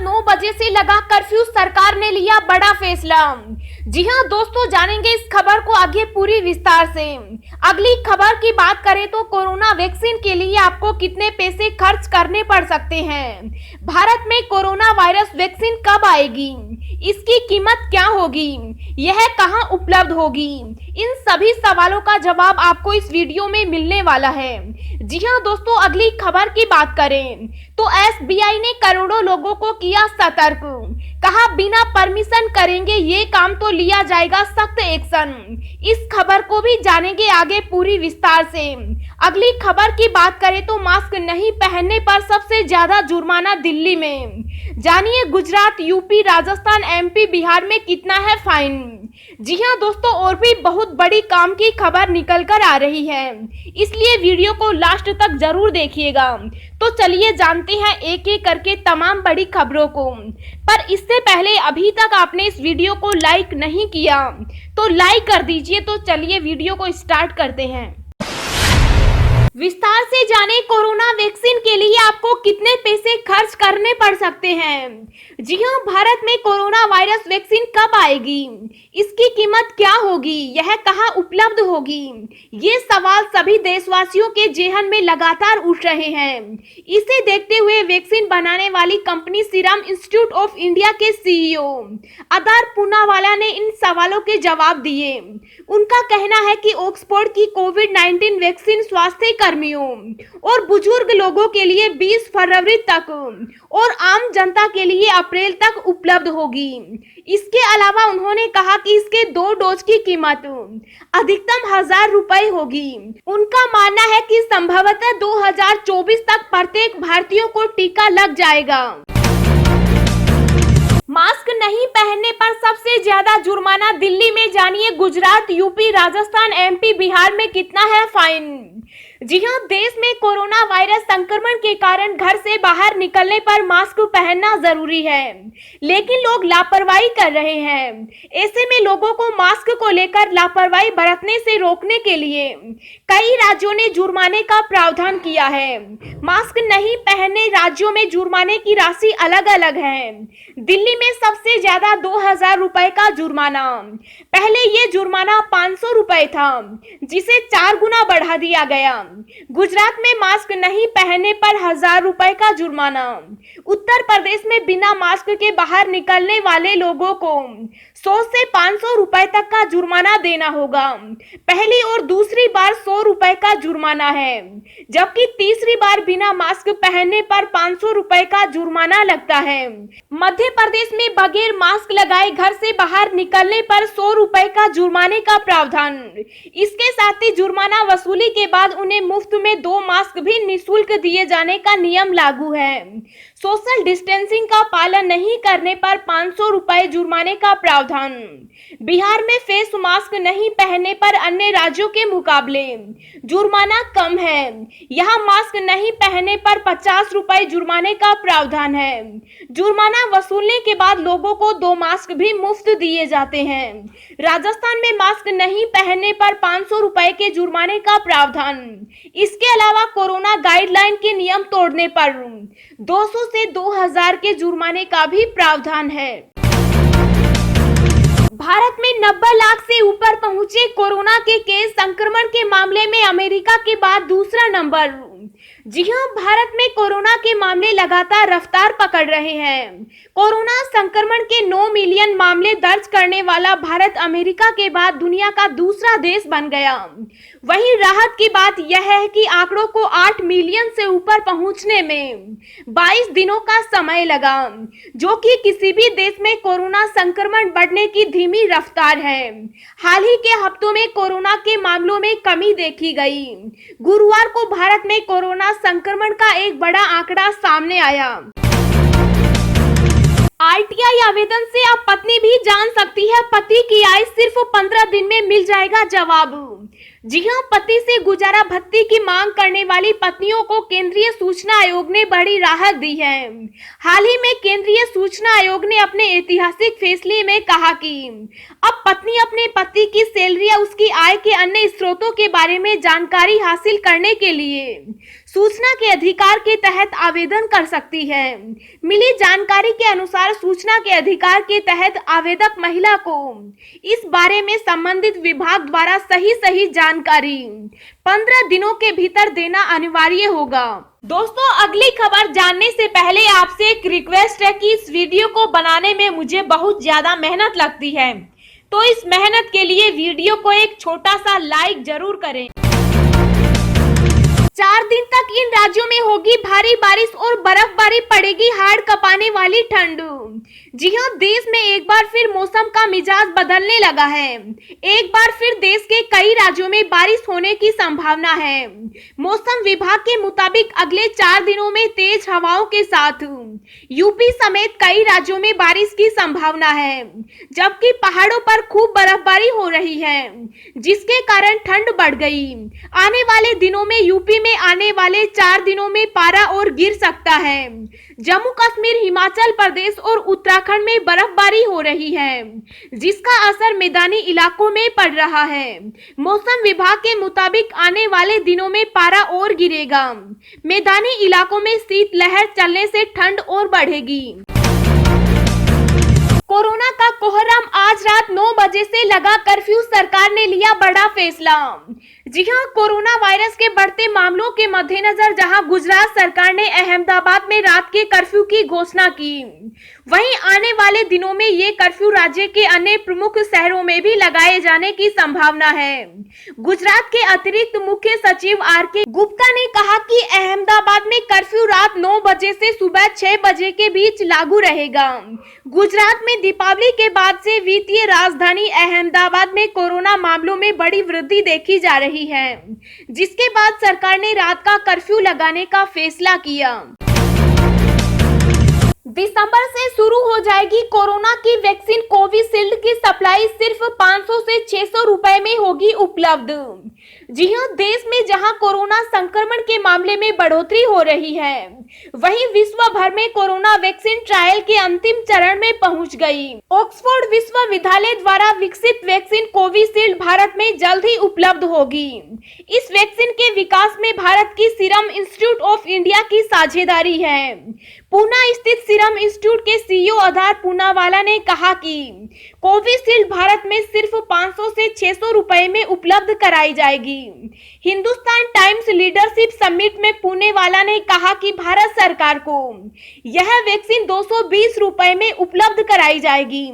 9 बजे से लगा कर्फ्यू, सरकार ने लिया बड़ा फैसला। जी हां दोस्तों, जानेंगे इस खबर को आगे पूरी विस्तार से। अगली खबर की बात करें तो कोरोना वैक्सीन के लिए आपको कितने पैसे खर्च करने पड़ सकते हैं, भारत में कोरोना वायरस वैक्सीन कब आएगी, इसकी कीमत क्या होगी, यह कहां उपलब्ध होगी, इन सभी सवालों का जवाब आपको इस वीडियो में मिलने वाला है। जी हां दोस्तों, अगली खबर की बात करें तो एसबीआई ने करोड़ों लोगों को किया सतर्क, कहा बिना परमिशन करेंगे ये काम तो लिया जाएगा सख्त एक्शन। इस खबर को भी जानेंगे आगे पूरी विस्तार से। अगली खबर की बात करें तो मास्क नहीं पहनने पर सबसे ज्यादा जुर्माना दिल्ली में। जानिए गुजरात, यूपी, राजस्थान, एमपी, बिहार में कितना है फाइन। जी हां दोस्तों, और भी बहुत बड़ी काम की खबर निकल कर आ रही है, इसलिए वीडियो को लास्ट तक जरूर देखिएगा। तो चलिए जानते हैं एक एक करके तमाम बड़ी खबरों को। पर इससे पहले अभी तक आपने इस वीडियो को लाइक नहीं किया तो लाइक कर दीजिए। तो चलिए वीडियो को स्टार्ट करते हैं। विस्तार से जाने कोरोना वैक्सीन के लिए आपको कितने पैसे खर्च करने पड़ सकते हैं। जी हां, भारत में कोरोना वायरस वैक्सीन कब आएगी, इसकी कीमत क्या होगी, यह कहां उपलब्ध होगी, ये सवाल सभी देशवासियों के जेहन में लगातार उठ रहे हैं। इसे देखते हुए वैक्सीन बनाने वाली company serum institute of India के सीईओ आदार पूनावाला ने इन सवालों के जवाब दिए। उनका कहना है कि ऑक्सफोर्ड की कोविड-19 वैक्सीन स्वास्थ्य कर्मियों और बुजुर्ग लोगों के लिए 20 फरवरी तक और आम जनता के लिए अप्रैल तक उपलब्ध होगी। इसके अलावा उन्होंने कहा कि इसके 2 डोज की कीमत अधिकतम 1000 रुपए होगी। उनका मानना है कि संभवतः 2024 तक प्रत्येक भारतीयों को टीका लग जाएगा। मास्क नहीं पहनने पर सबसे ज्यादा जुर्माना दिल्ली में। जानिए गुजरात, यूपी, राजस्थान, एमपी, बिहार में कितना है फाइन। जी हां, देश में कोरोना वायरस संक्रमण के कारण घर से बाहर निकलने पर मास्क पहनना जरूरी है, लेकिन लोग लापरवाही कर रहे हैं। ऐसे में लोगों को मास्क को लेकर लापरवाही बरतने से रोकने के लिए कई राज्यों ने जुर्माने का प्रावधान किया है। मास्क नहीं पहनने राज्यों में जुर्माने की राशि अलग अलग है। दिल्ली में सबसे ज्यादा 2000 रुपए का जुर्माना। पहले ये जुर्माना 500 रुपए था, जिसे 4 गुना बढ़ा दिया गया। गुजरात में मास्क नहीं पहनने पर 1000 रुपए का जुर्माना। उत्तर प्रदेश में बिना मास्क के बाहर निकलने वाले लोगों को 100 से 500 रुपए तक का जुर्माना देना होगा। पहली और दूसरी बार 100 रुपए का जुर्माना है, जबकि तीसरी बार बिना मास्क पहनने पर 500 रुपए का जुर्माना लगता है। मध्य प्रदेश में बगैर मास्क लगाए घर से बाहर निकलने पर 100 रुपए का जुर्माने का प्रावधान। इसके साथ ही जुर्माना वसूली के बाद उन्हें मुफ्त में 2 मास्क भी निःशुल्क दिए जाने का नियम लागू है। सोशल डिस्टेंसिंग का पालन नहीं करने पर 500 रुपए जुर्माने का प्रावधान। बिहार में फेस मास्क नहीं पहनने पर अन्य राज्यों के मुकाबले जुर्माना कम है। यहाँ मास्क नहीं पहनने पर 50 रुपए जुर्माने का प्रावधान है। जुर्माना वसूलने के बाद लोगों को 2 मास्क भी मुफ्त दिए जाते हैं। राजस्थान में मास्क नहीं पहनने पर 500 रुपए के जुर्माने का प्रावधान। इसके अलावा कोरोना गाइडलाइन के नियम तोड़ने पर 200 से 2000 के जुर्माने का भी प्रावधान है। भारत में 90 लाख से ऊपर पहुंचे कोरोना के केस। संक्रमण के मामले में अमेरिका के बाद दूसरा नंबर। जी हां, भारत में कोरोना के मामले लगातार रफ्तार पकड़ रहे हैं। कोरोना संक्रमण के 9 मिलियन मामले दर्ज करने वाला भारत अमेरिका के बाद दुनिया का दूसरा देश बन गया। वहीं राहत की बात यह है कि आंकड़ों को 8 मिलियन से ऊपर पहुंचने में 22 दिनों का समय लगा, जो कि किसी भी देश में कोरोना संक्रमण बढ़ने की धीमी रफ्तार है। हाल ही के हफ्तों में कोरोना के मामलों में कमी देखी गई। गुरुवार को भारत में कोरोना संक्रमण का एक बड़ा आंकड़ा सामने आया। आरटीआई आवेदन से अब पत्नी भी जान सकती है पति की आय। सिर्फ 15 दिन में मिल जाएगा जवाब। जी हां, पति से गुजारा भत्ते की मांग करने वाली पत्नियों को केंद्रीय सूचना आयोग ने बड़ी राहत दी है। हाल ही में केंद्रीय सूचना आयोग ने अपने ऐतिहासिक फैसले में कहा कि अब पत्नी अपने पति की सैलरी या उसकी आय के अन्य स्रोतों के बारे में जानकारी हासिल करने के लिए सूचना के अधिकार के तहत आवेदन कर सकती है। मिली जानकारी के अनुसार सूचना के अधिकार के तहत आवेदक महिला को इस बारे में संबंधित विभाग द्वारा सही जानकारी 15 दिनों के भीतर देना अनिवार्य होगा। दोस्तों, अगली खबर जानने से पहले आपसे एक रिक्वेस्ट है कि इस वीडियो को बनाने में मुझे बहुत ज्यादा मेहनत लगती है, तो इस मेहनत के लिए वीडियो को एक छोटा सा लाइक जरूर करें। 4 दिन तक इन राज्यों में होगी भारी बारिश और बर्फबारी, पड़ेगी हाड़ कांपने वाली ठंड। जी हां, देश में एक बार फिर मौसम का मिजाज बदलने लगा है। एक बार फिर देश के कई राज्यों में बारिश होने की संभावना है। मौसम विभाग के मुताबिक अगले 4 दिनों में तेज हवाओं के साथ यूपी समेत कई राज्यों में बारिश की संभावना है, जबकि पहाड़ों पर खूब बर्फबारी हो रही है, जिसके कारण ठंड बढ़ गई। आने वाले दिनों में यूपी में आने वाले 4 दिनों में पारा और गिर सकता है। जम्मू कश्मीर, हिमाचल प्रदेश और उत्तराखंड में बर्फबारी हो रही है, जिसका असर मैदानी इलाकों में पड़ रहा है। मौसम विभाग के मुताबिक आने वाले दिनों में पारा और गिरेगा। मैदानी इलाकों में शीतलहर चलने से ठंड और बढ़ेगी। कोरोना का कोहराम, आज रात 9 बजे से लगा कर्फ्यू, सरकार ने लिया बड़ा फैसला। जी हां, कोरोना वायरस के बढ़ते मामलों के मद्देनजर जहां गुजरात सरकार ने अहमदाबाद में रात के कर्फ्यू की घोषणा की, वहीं आने वाले दिनों में ये कर्फ्यू राज्य के अन्य प्रमुख शहरों में भी लगाए जाने की संभावना है। गुजरात के अतिरिक्त मुख्य सचिव आर.के. गुप्ता ने कहा कि अहमदाबाद में कर्फ्यू रात 9 बजे से सुबह 6 बजे के बीच लागू रहेगा। गुजरात में दीपावली के बाद से वित्तीय राजधानी अहमदाबाद में कोरोना मामलों में बड़ी वृद्धि देखी जा रही है, जिसके बाद सरकार ने रात का कर्फ्यू लगाने का फैसला किया। दिसंबर से शुरू हो जाएगी कोरोना की वैक्सीन। कोविशील्ड की सप्लाई सिर्फ 500 से 600 रुपए में होगी उपलब्ध। जी हां, देश में जहां कोरोना संक्रमण के मामले में बढ़ोतरी हो रही है, वहीं विश्व भर में कोरोना वैक्सीन ट्रायल के अंतिम चरण में पहुंच गई। ऑक्सफोर्ड विश्वविद्यालय द्वारा विकसित वैक्सीन कोविशील्ड भारत में जल्द ही उपलब्ध होगी। इस वैक्सीन के विकास में भारत की सीरम इंस्टीट्यूट ऑफ इंडिया की साझेदारी है। पूना स्थित सीरम इंस्टीट्यूट के सीईओ आधार पूनावाला ने कहा कि कोविशील्ड भारत में सिर्फ 500 से 600 रुपए में उपलब्ध कराई जाएगी। हिंदुस्तान टाइम्स लीडरशिप समिट में पूनावाला ने कहा कि भारत सरकार को यह वैक्सीन 220 रुपए में उपलब्ध कराई जाएगी,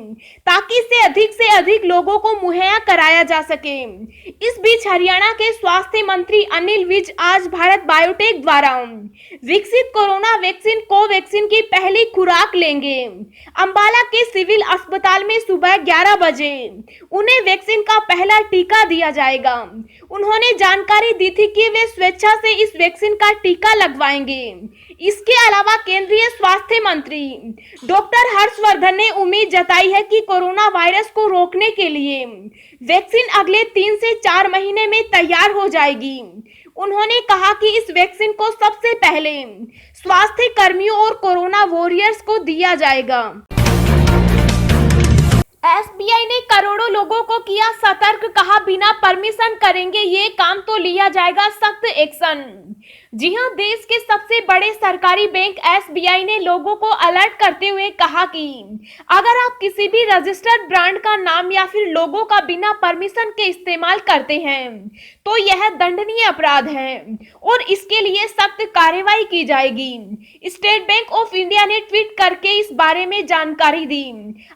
ताकि इसे अधिक से अधिक लोगों को मुहैया कराया जा सके। इस बीच हरियाणा के स्वास्थ्य मंत्री अनिल विज आज भारत बायोटेक द्वारा विकसित कोरोना वैक्सीन कोवैक्सीन की पहली खुराक लेंगे। अंबाला के सिविल अस्पताल में सुबह 11 बजे उन्हें वैक्सीन का पहला टीका दिया जाएगा। उन्होंने जानकारी दी थी कि वे स्वेच्छा से इस वैक्सीन का टीका लगवाएंगे। इसके अलावा केंद्रीय स्वास्थ्य मंत्री डॉक्टर हर्षवर्धन ने उम्मीद जताई है कि कोरोना वायरस को रोकने के लिए वैक्सीन अगले 3 से 4 महीने में तैयार हो जाएगी। उन्होंने कहा कि इस वैक्सीन को सबसे पहले स्वास्थ्य कर्मियों और कोरोना वॉरियर्स को दिया जाएगा। एसबीआई ने करोड़ों लोगों को किया सतर्क, कहा बिना परमिशन करेंगे ये काम तो लिया जाएगा सख्त एक्शन। जी हां, देश के सबसे बड़े सरकारी बैंक एसबीआई ने लोगों को अलर्ट करते हुए कहा कि अगर आप किसी भी रजिस्टर्ड ब्रांड का नाम या फिर लोगो का बिना परमिशन के इस्तेमाल करते हैं तो यह दंडनीय अपराध है और इसके लिए सख्त कार्रवाई की जाएगी। स्टेट बैंक ऑफ इंडिया ने ट्वीट करके इस बारे में जानकारी दी।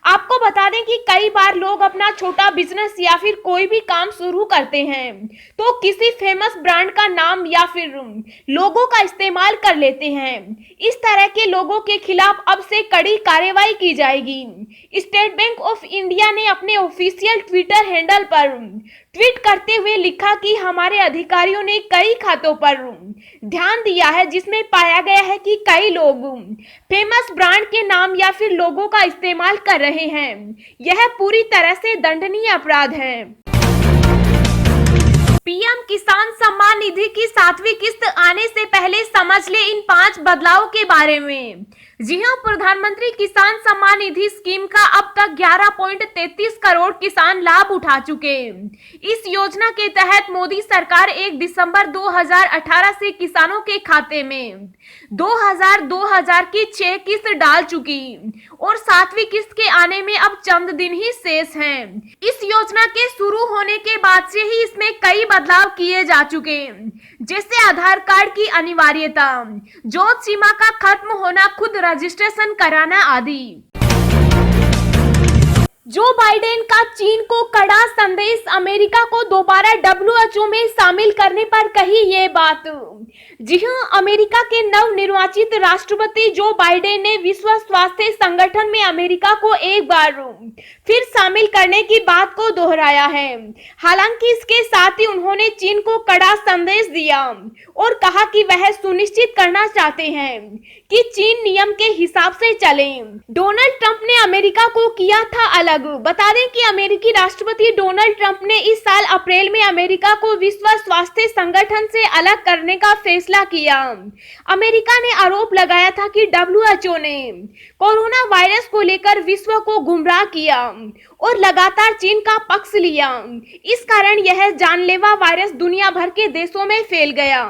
आपको बता दें कि कई बार लोग अपना छोटा बिजनेस या फिर कोई भी काम शुरू करते हैं तो किसी फेमस ब्रांड का नाम या फिर लोगों का इस्तेमाल कर लेते हैं। इस तरह के लोगों के खिलाफ अब से कड़ी कार्रवाई की जाएगी। स्टेट बैंक ऑफ इंडिया ने अपने ऑफिशियल ट्विटर हैंडल पर ट्वीट करते हुए लिखा कि हमारे अधिकारियों ने कई खातों पर ध्यान दिया है जिसमें पाया गया है कि कई लोग फेमस ब्रांड के नाम या फिर लोगों का इस्तेमाल कर रहे हैं। यह पूरी तरह से दंडनीय अपराध है। पीएम किसान सम्मान निधि की 7वीं किस्त आने से पहले समझ ले इन 5 बदलाव के बारे में। जी हां, प्रधानमंत्री किसान सम्मान निधि स्कीम का अब तक 11.33 करोड़ किसान लाभ उठा चुके। इस योजना के तहत मोदी सरकार 1 दिसंबर 2018 से किसानों के खाते में 2000 की 6 किस्त डाल चुकी और 7वीं किस्त के आने में अब चंद दिन ही शेष हैं। इस योजना के शुरू होने के बाद से ही इसमें कई बदलाव किए जा चुके, जैसे आधार कार्ड की अनिवार्यता, जोत सीमा का खत्म होना, खुद रजिस्ट्रेशन कराना आदि। जो बाइडेन का चीन को कड़ा संदेश, अमेरिका को दोबारा WHO में शामिल करने पर कही ये बात। जी हां, अमेरिका के नवनिर्वाचित राष्ट्रपति जो बाइडेन ने विश्व स्वास्थ्य संगठन में अमेरिका को एक बार फिर शामिल करने की बात को दोहराया है। हालांकि इसके साथ ही उन्होंने चीन को कड़ा संदेश दिया और कहा कि वह सुनिश्चित करना चाहते हैं कि चीन नियम के हिसाब से चले। डोनाल्ड ट्रंप ने अमेरिका को किया था अलग। बता दें कि अमेरिकी राष्ट्रपति डोनाल्ड ट्रंप ने इस साल अप्रैल में अमेरिका को विश्व स्वास्थ्य संगठन से अलग करने का फैसला किया। अमेरिका ने आरोप लगाया था कि WHO ने कोरोना वायरस को लेकर विश्व को गुमराह किया और लगातार चीन का पक्ष लिया। इस कारण यह जानलेवा वायरस दुनिया भर के देशों में फैल गया।